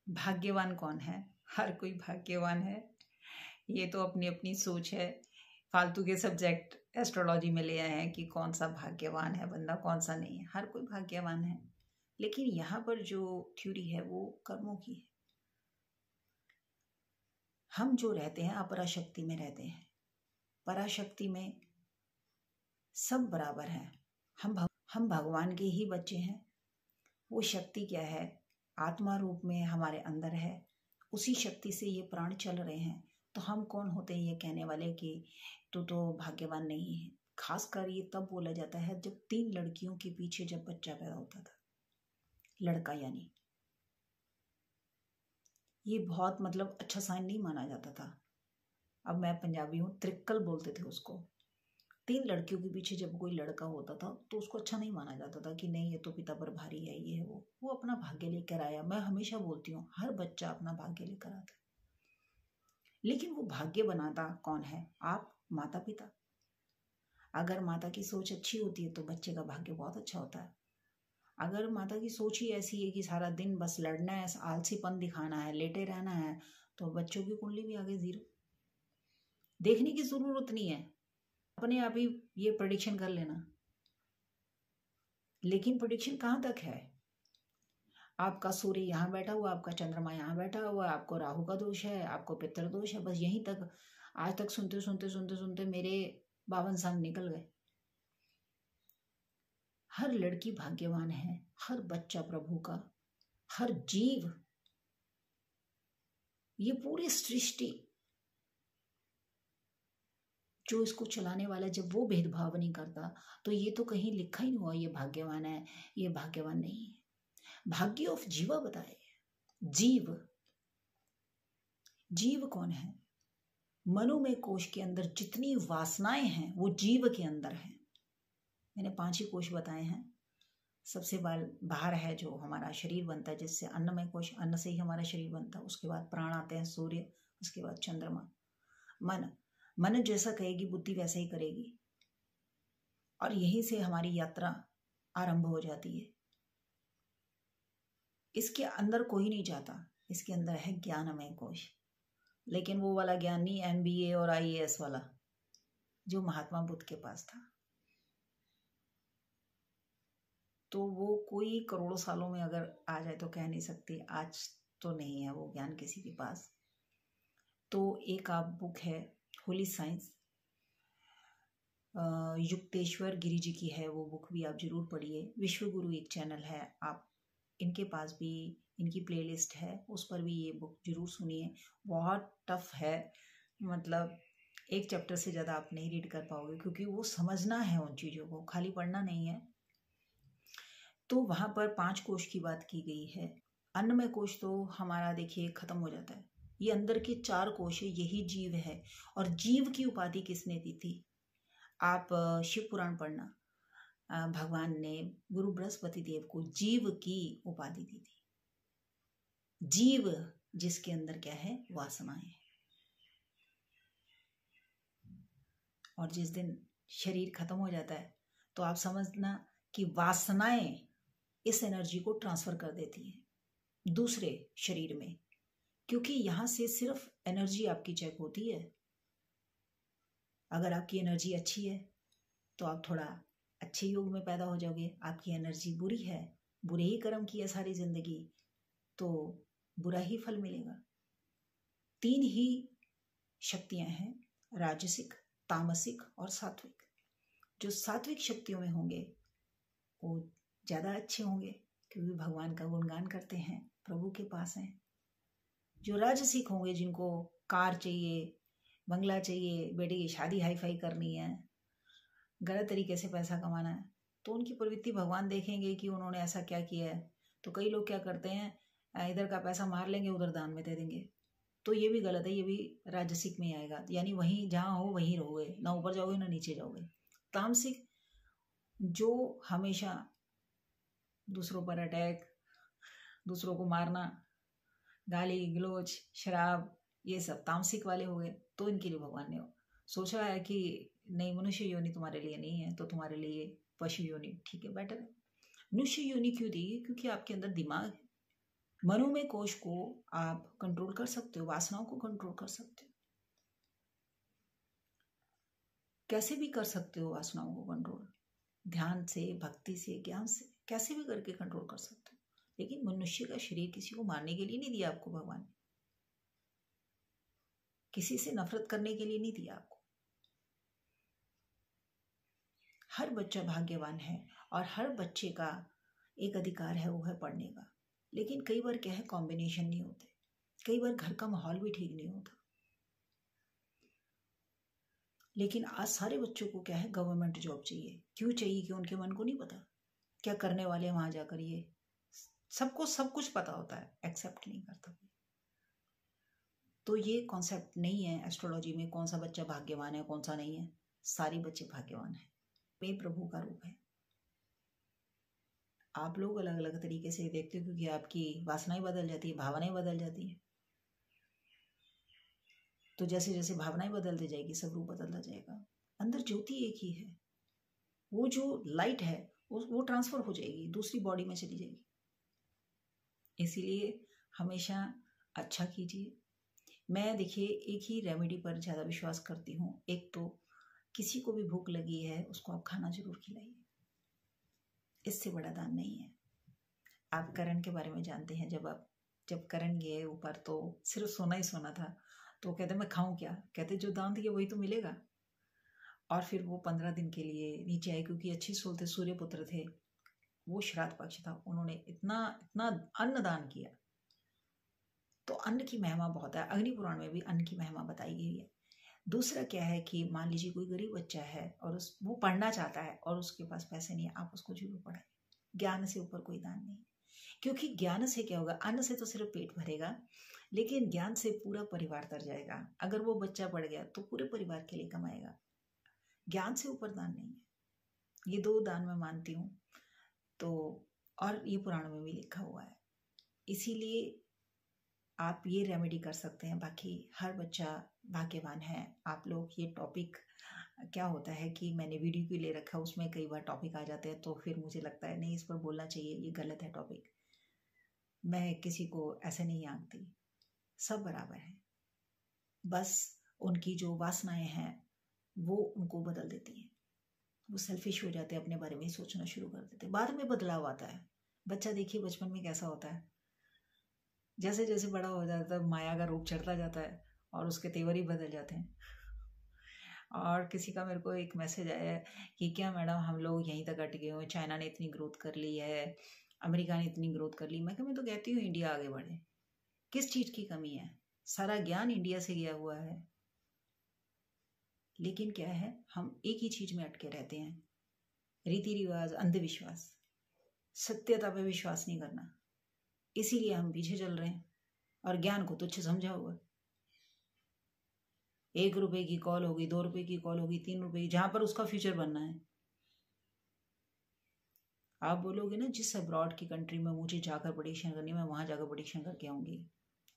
भाग्यवान कौन है? हर कोई भाग्यवान है। ये तो अपनी अपनी सोच है। फालतू के सब्जेक्ट एस्ट्रोलॉजी में ले आए हैं कि कौन सा भाग्यवान है बंदा, कौन सा नहीं है। हर कोई भाग्यवान है, लेकिन यहाँ पर जो थ्योरी है वो कर्मों की है। हम जो रहते हैं अपराशक्ति में रहते हैं। पराशक्ति में सब बराबर हैं। हम भगवान के ही बच्चे हैं। वो शक्ति क्या है? आत्मा रूप में हमारे अंदर है। उसी शक्ति से ये प्राण चल रहे हैं। तो हम कौन होते हैं ये कहने वाले कि तू तो भाग्यवान नहीं है? खासकर ये तब बोला जाता है जब 3 लड़कियों के पीछे जब बच्चा पैदा होता था, लड़का यानी, ये बहुत मतलब अच्छा साइन नहीं माना जाता था। अब मैं पंजाबी हूँ, त्रिक्कल बोलते थे उसको। 3 लड़कियों के पीछे जब कोई लड़का होता था तो उसको अच्छा नहीं माना जाता था कि नहीं ये तो पिता पर भारी है, ये है वो अपना भाग्य लेकर आया। मैं हमेशा बोलती हूँ हर बच्चा अपना भाग्य लेकर आता है, लेकिन वो भाग्य बनाता कौन है? आप, माता पिता। अगर माता की सोच अच्छी होती है तो बच्चे का भाग्य बहुत अच्छा होता है। अगर माता की सोच ही ऐसी है कि सारा दिन बस लड़ना है, आलसीपन दिखाना है, लेटे रहना है, तो बच्चों की कुंडली भी आगे 0। देखने की जरूरत नहीं है, अपने आप ही ये प्रेडिक्शन कर लेना। लेकिन प्रेडिक्शन कहाँ तक है? आपका सूर्य यहाँ बैठा हुआ, आपका चंद्रमा यहाँ बैठा हुआ, आपको राहु का दोष है, आपको पितृ दोष है, बस यहीं तक। आज तक सुनते सुनते सुनते सुनते मेरे 52 साल निकल गए। हर लड़की भाग्यवान है, हर बच्चा प्रभु का, हर जीव, ये पूरी सृष्टि जो इसको चलाने वाला, जब वो भेदभाव नहीं करता तो ये तो कहीं लिखा ही नहीं हुआ ये भाग्यवान है, ये भाग्यवान नहीं है। भाग्य ऑफ जीवा बताए। जीव, जीव कौन है? मनोमय कोश के अंदर जितनी वासनाएं हैं वो जीव के अंदर है। मैंने 5 ही कोश बताए हैं। सबसे बाहर है जो हमारा शरीर बनता है, जिससे अन्नमय कोश, अन्न से ही हमारा शरीर बनता है। उसके बाद प्राण आते हैं, सूर्य, उसके बाद चंद्रमा। मन जैसा कहेगी बुद्धि वैसा ही करेगी, और यहीं से हमारी यात्रा आरंभ हो जाती है। इसके अंदर कोई नहीं जाता, इसके अंदर है ज्ञानमय कोश, लेकिन वो वाला ज्ञान नहीं MBA और IAS वाला जो महात्मा बुद्ध के पास था। तो वो कोई करोड़ों सालों में अगर आ जाए तो कह नहीं सकती, आज तो नहीं है वो ज्ञान किसी के पास। तो एक आप बुक है होली साइंस, युक्तेश्वर गिरी जी की है, वो बुक भी आप जरूर पढ़िए। विश्वगुरु एक चैनल है, आप इनके पास भी इनकी प्लेलिस्ट है, उस पर भी ये बुक जरूर सुनिए। बहुत टफ है, मतलब एक चैप्टर से ज़्यादा आप नहीं रीड कर पाओगे, क्योंकि वो समझना है उन चीज़ों को, खाली पढ़ना नहीं है। तो वहाँ पर 5 कोश की बात की गई है। अन्नमय कोश तो हमारा देखिए खत्म हो जाता है। ये अंदर के 4 कोश है, यही जीव है। और जीव की उपाधि किसने दी थी? आप शिव पुराण पढ़ना, भगवान ने गुरु बृहस्पति देव को जीव की उपाधि दी थी। जीव जिसके अंदर क्या है? वासनाएं। और जिस दिन शरीर खत्म हो जाता है तो आप समझना कि वासनाएं इस एनर्जी को ट्रांसफर कर देती है दूसरे शरीर में, क्योंकि यहां से सिर्फ एनर्जी आपकी चेक होती है। अगर आपकी एनर्जी अच्छी है तो आप थोड़ा अच्छे योग में पैदा हो जाओगे। आपकी एनर्जी बुरी है, बुरे ही कर्म किया सारी जिंदगी, तो बुरा ही फल मिलेगा। 3 ही शक्तियां हैं, राजसिक, तामसिक और सात्विक। जो सात्विक शक्तियों में होंगे वो ज़्यादा अच्छे होंगे, क्योंकि भगवान का गुणगान करते हैं, प्रभु के पास हैं। जो राजसिक होंगे, जिनको कार चाहिए, बंगला चाहिए, बेटे की शादी हाई फाई करनी है, गलत तरीके से पैसा कमाना है, तो उनकी प्रवृत्ति भगवान देखेंगे कि उन्होंने ऐसा क्या किया है। तो कई लोग क्या करते हैं, इधर का पैसा मार लेंगे, उधर दान में दे देंगे। तो ये भी गलत है, ये भी राजसिक में आएगा। यानी वहीं जहाँ हो वहीं रहोगे, ना ऊपर जाओगे ना नीचे जाओगे। तामसिक जो हमेशा दूसरों पर अटैक, दूसरों को मारना, गाली गलोच, शराब, ये सब तामसिक वाले हो गए। तो इनके लिए भगवान ने सोचा है कि नहीं, मनुष्य योनि तुम्हारे लिए नहीं है, तो तुम्हारे लिए पशु योनि ठीक है, बेटर है। मनुष्य योनि क्यों दी? क्योंकि आपके अंदर दिमाग है, मनोमय कोश को आप कंट्रोल कर सकते हो, वासनाओं को कंट्रोल कर सकते हो, कैसे भी कर सकते हो वासनाओं को कंट्रोल, ध्यान से, भक्ति से, ज्ञान से, कैसे भी करके कंट्रोल कर सकते हो। लेकिन मनुष्य का शरीर किसी को मारने के लिए नहीं दिया आपको भगवान ने, किसी से नफरत करने के लिए नहीं दिया आपको। हर बच्चा भाग्यवान है और हर बच्चे का एक अधिकार है, वो है पढ़ने का। लेकिन कई बार क्या है, कॉम्बिनेशन नहीं होते, कई बार घर का माहौल भी ठीक नहीं होता। लेकिन आज सारे बच्चों को क्या है, गवर्नमेंट जॉब चाहिए। क्यों चाहिए? कि उनके मन को नहीं पता क्या करने वाले हैं वहां जाकर। ये सबको सब कुछ पता होता है, एक्सेप्ट नहीं करता। तो ये कॉन्सेप्ट नहीं है एस्ट्रोलॉजी में कौन सा बच्चा भाग्यवान है कौन सा नहीं है। सारे बच्चे भाग्यवान हैं, वे प्रभु का रूप है। आप लोग अलग अलग तरीके से देखते हो क्योंकि आपकी वासनाएं बदल जाती है, भावनाएं बदल जाती है। तो जैसे जैसे भावनाएं बदलती जाएगी सब रूप बदलता जाएगा। अंदर ज्योति एक ही है, वो जो लाइट है वो ट्रांसफर हो जाएगी, दूसरी बॉडी में चली जाएगी। इसीलिए हमेशा अच्छा कीजिए। मैं देखिए एक ही रेमेडी पर ज़्यादा विश्वास करती हूँ। एक तो किसी को भी भूख लगी है उसको आप खाना जरूर खिलाइए, इससे बड़ा दान नहीं है। आप करण के बारे में जानते हैं, जब करण गए ऊपर तो सिर्फ सोना ही सोना था, तो कहते मैं खाऊं क्या, कहते जो दान दिया वही तो मिलेगा। और फिर वो 15 दिन के लिए नीचे आए क्योंकि अच्छी सोल थे, सूर्य पुत्र थे, वो श्राद्ध पक्ष था, उन्होंने इतना इतना अन्न दान किया। तो अन्न की महिमा बहुत है, अग्नि पुराण में भी अन्न की महिमा बताई गई है। दूसरा क्या है कि मान लीजिए कोई गरीब बच्चा है और वो पढ़ना चाहता है और उसके पास पैसे नहीं है, आप उसको जरूर पढ़ाए। ज्ञान से ऊपर कोई दान नहीं, क्योंकि ज्ञान से क्या होगा, अन्न से तो सिर्फ पेट भरेगा, लेकिन ज्ञान से पूरा परिवार तर जाएगा। अगर वो बच्चा पढ़ गया तो पूरे परिवार के लिए कमाएगा। ज्ञान से ऊपर दान नहीं है। ये 2 दान मैं मानती हूँ। तो और ये पुराण में भी लिखा हुआ है, इसीलिए आप ये रेमेडी कर सकते हैं। बाकी हर बच्चा भाग्यवान है। आप लोग ये टॉपिक क्या होता है कि मैंने वीडियो भी ले रखा, उसमें कई बार टॉपिक आ जाते हैं तो फिर मुझे लगता है नहीं इस पर बोलना चाहिए, ये गलत है टॉपिक। मैं किसी को ऐसे नहीं आंकती, सब बराबर है। बस उनकी जो वासनाएं हैं वो उनको बदल देती हैं, वो सेल्फिश हो जाते हैं, अपने बारे में ही सोचना शुरू कर देते हैं। बाद में बदलाव आता है। बच्चा देखिए बचपन में कैसा होता है, जैसे जैसे बड़ा हो जाता है माया का रूप चढ़ता जाता है और उसके तेवर ही बदल जाते हैं। और किसी का मेरे को एक मैसेज आया है कि क्या मैडम हम लोग यहीं तक अटके हुए, चाइना ने इतनी ग्रोथ कर ली है, अमेरिका ने इतनी ग्रोथ कर ली। मैं तो कहती हूँ इंडिया आगे बढ़े, किस चीज़ की कमी है, सारा ज्ञान इंडिया से गया हुआ है। लेकिन क्या है, हम एक ही चीज़ में अटके रहते हैं, रीति रिवाज, अंधविश्वास, सत्यता पे विश्वास नहीं करना। इसीलिए हम पीछे चल रहे हैं और ज्ञान को तुच्छ समझा हुआ। 1 रुपए की कॉल होगी, 2 रुपए की कॉल होगी, 3 रुपए की, जहां पर उसका फ्यूचर बनना है। आप बोलोगे ना जिस अब्रॉड की कंट्री में मुझे जाकर प्रेडिक्शन करनी, मैं वहां जाकर प्रेडिक्शन करके आऊंगी।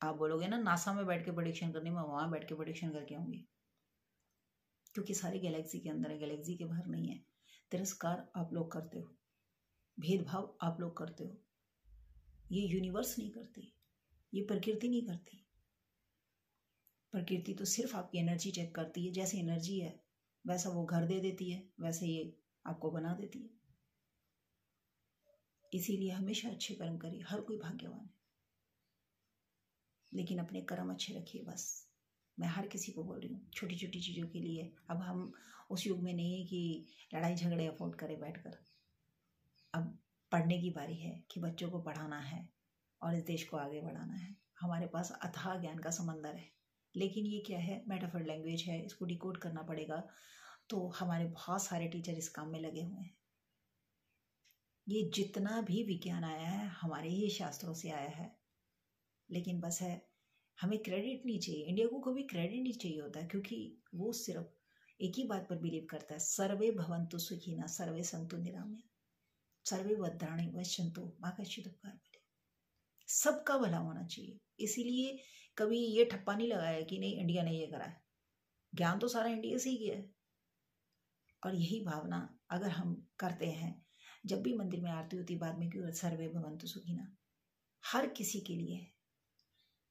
आप बोलोगे ना नासा में बैठ के प्रेडिक्शन करनी, मैं वहां बैठ के प्रेडिक्शन करके आऊंगी। क्योंकि सारे गैलेक्सी के अंदर है, गैलेक्सी के बाहर नहीं है। तिरस्कार आप लोग करते हो, भेदभाव आप लोग करते हो। ये यूनिवर्स नहीं करती, ये प्रकृति नहीं करती। प्रकृति तो सिर्फ आपकी एनर्जी चेक करती है, जैसे एनर्जी है वैसा वो घर दे देती है, वैसे ये आपको बना देती है। इसीलिए हमेशा अच्छे कर्म करिए, हर कोई भाग्यवान है, लेकिन अपने कर्म अच्छे रखिए। बस मैं हर किसी को बोल रही हूँ, छोटी छोटी चीज़ों के लिए। अब हम उस युग में नहीं है कि लड़ाई झगड़े अफोर्ड करें बैठकर। अब पढ़ने की बारी है कि बच्चों को पढ़ाना है और इस देश को आगे बढ़ाना है। हमारे पास अथाह ज्ञान का समंदर है, लेकिन ये क्या है, मेटाफर लैंग्वेज है, इसको डिकोड करना पड़ेगा। तो हमारे बहुत सारे टीचर इस काम में लगे हुए हैं। ये जितना भी विज्ञान आया है हमारे ही शास्त्रों से आया है, लेकिन बस है हमें क्रेडिट नहीं चाहिए। इंडिया को कभी क्रेडिट नहीं चाहिए होता, क्योंकि वो सिर्फ एक ही बात पर बिलीव करता है, सर्वे भवन्तु सुखिनः सर्वे सन्तु निरामया सर्वे भद्राणि पश्यन्तु मा कश्चित् दुःखभाग् भवेत्। सबका भला होना चाहिए। इसीलिए कभी ये ठप्पा नहीं लगाया कि नहीं इंडिया ने ये करा है। ज्ञान तो सारा इंडिया से ही गया है। और यही भावना अगर हम करते हैं, जब भी मंदिर में आरती होती बाद में क्यों सर्वे भवन्तु सुखिनः, हर किसी के लिए है।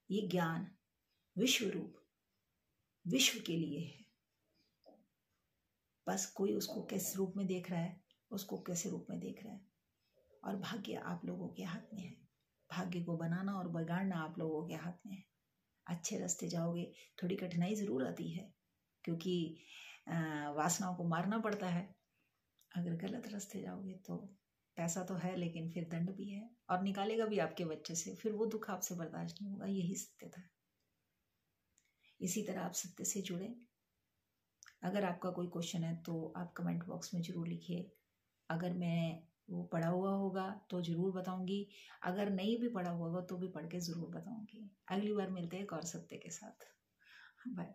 ये ज्ञान विश्व रूप विश्व के लिए है। बस कोई उसको किस रूप में देख रहा है, उसको कैसे रूप में देख रहा है। और भाग्य आप लोगों के हाथ में है। भाग्य को बनाना और बिगाड़ना आप लोगों के हाथ में है। अच्छे रास्ते जाओगे, थोड़ी कठिनाई ज़रूर आती है, क्योंकि वासनाओं को मारना पड़ता है। अगर गलत रास्ते जाओगे तो पैसा तो है, लेकिन फिर दंड भी है, और निकालेगा भी आपके बच्चे से, फिर वो दुख आपसे बर्दाश्त नहीं होगा। यही सत्य था। इसी तरह आप सत्य से जुड़े। अगर आपका कोई क्वेश्चन है तो आप कमेंट बॉक्स में ज़रूर लिखिए। अगर मैं वो पढ़ा हुआ होगा तो ज़रूर बताऊंगी, अगर नहीं भी पढ़ा हुआ होगा तो भी पढ़ के ज़रूर बताऊंगी। अगली बार मिलते हैं एक और सत्य के साथ। बाय।